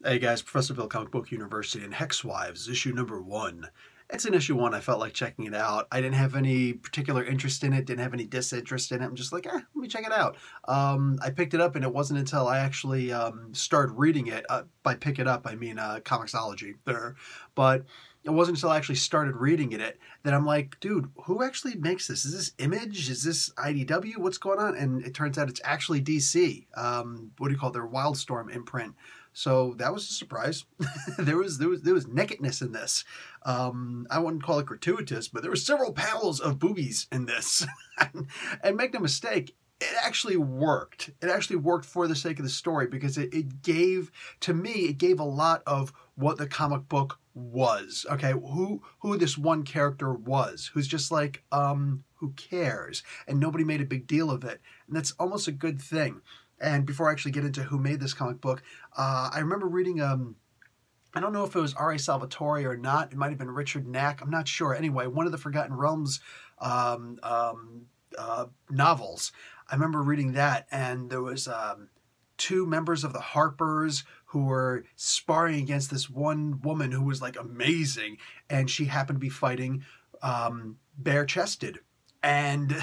Hey guys, Professor Bill, Comic Book University, and Hex Wives, issue number 1. It's an issue 1. I felt like checking it out. I didn't have any particular interest in it, didn't have any disinterest in it. I'm just like, let me check it out. I picked it up, and it wasn't until I actually started reading it. By pick it up, I mean Comixology there. But it wasn't until I actually started reading it that I'm like, dude, who actually makes this? Is this Image? Is this IDW? What's going on? And it turns out it's actually DC. What do you call it? Their Wildstorm imprint. So that was a surprise. there was nakedness in this. I wouldn't call it gratuitous, but there were several panels of boobies in this. And make no mistake, it actually worked. It actually worked for the sake of the story because it gave, to me, it gave a lot of what the comic book was. Okay, who this one character was, who's just like, who cares? And nobody made a big deal of it. And that's almost a good thing. And before I actually get into who made this comic book, I remember reading, I don't know if it was R.A. Salvatore or not. It might have been Richard Knack. I'm not sure. Anyway, one of the Forgotten Realms novels. I remember reading that, and there was two members of the Harpers who were sparring against this one woman who was like amazing, and she happened to be fighting bare-chested. And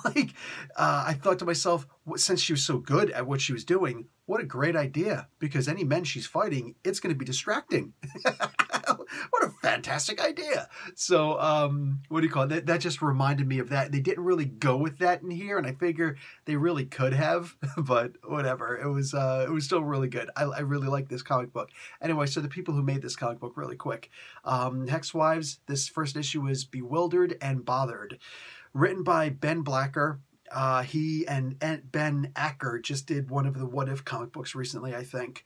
like, I thought to myself, since she was so good at what she was doing, what a great idea. Because any men she's fighting, it's going to be distracting. What a fantastic idea. So, what do you call it? That just reminded me of that. They didn't really go with that in here, and I figure they really could have, but whatever. It was still really good. I really like this comic book. Anyway, so the people who made this comic book, really quick. Hex Wives, this first issue is Bewildered and Bothered. Written by Ben Blacker. He and Ben Acker just did one of the What If comic books recently, I think.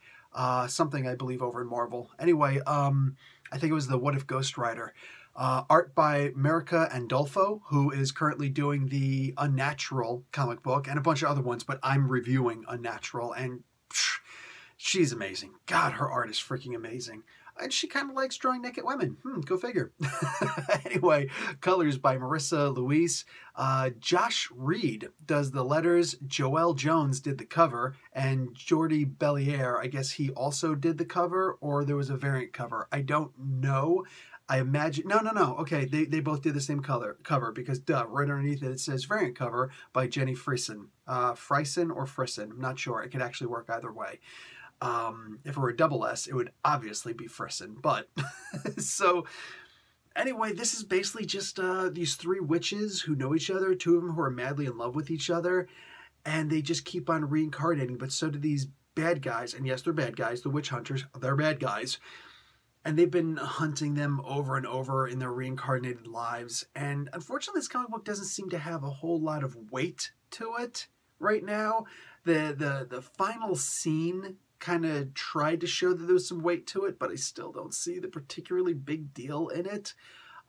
Something, I believe, over in Marvel. Anyway, I think it was the What If Ghost Rider. Art by Merica Andolfo, who is currently doing the Unnatural comic book and a bunch of other ones, but I'm reviewing Unnatural, and she's amazing. God, her art is freaking amazing. And she kind of likes drawing naked women. Go figure. Anyway, colors by Marissa Louise. Josh Reed does the letters. Joelle Jones did the cover. And Jordi Bellier, I guess he also did the cover, or there was a variant cover. I don't know. I imagine... No. Okay, they both did the same cover because, right underneath it, it says variant cover by Jenny Frison. Frison or Frisson. I'm not sure. It could actually work either way. If it were a double S, it would obviously be Frisson, but so anyway, this is basically just these three witches who know each other, two of them who are madly in love with each other, and they just keep on reincarnating, but so do these bad guys, and yes, they're bad guys, the witch hunters, they're bad guys, and they've been hunting them over and over in their reincarnated lives, and unfortunately this comic book doesn't seem to have a whole lot of weight to it right now. The final scene kind of tried to show that there was some weight to it, but I still don't see the particularly big deal in it.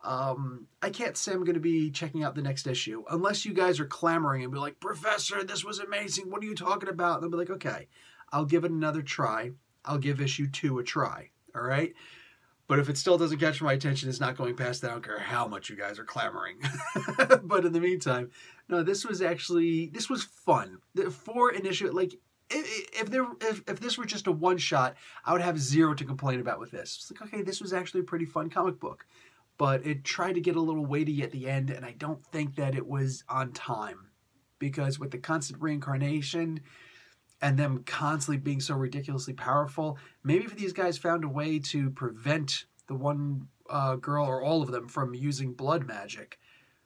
I can't say I'm going to be checking out the next issue unless you guys are clamoring and be like, Professor, this was amazing. What are you talking about? And I'll be like, okay, I'll give it another try. I'll give issue 2 a try. All right. But if it still doesn't catch my attention, it's not going past that. I don't care how much you guys are clamoring. But in the meantime, no, this was fun. For an issue, like, if this were just a one-shot, I would have zero to complain about with this. It's like, okay, this was actually a pretty fun comic book. But it tried to get a little weighty at the end, and I don't think that it was on time. Because with the constant reincarnation and them constantly being so ridiculously powerful, maybe if these guys found a way to prevent the one girl or all of them from using blood magic,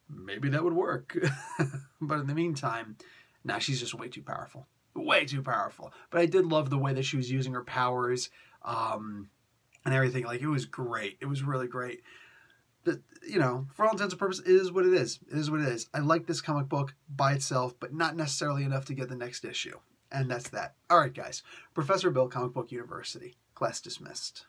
maybe that would work. But in the meantime, nah, she's just way too powerful. Way too powerful. But I did love the way that she was using her powers and everything. Like, it was great. It was really great. But, you know, for all intents and purposes, it is what it is. It is what it is. I like this comic book by itself, but not necessarily enough to get the next issue. And that's that. All right, guys. Professor Bill, Comic Book University. Class dismissed.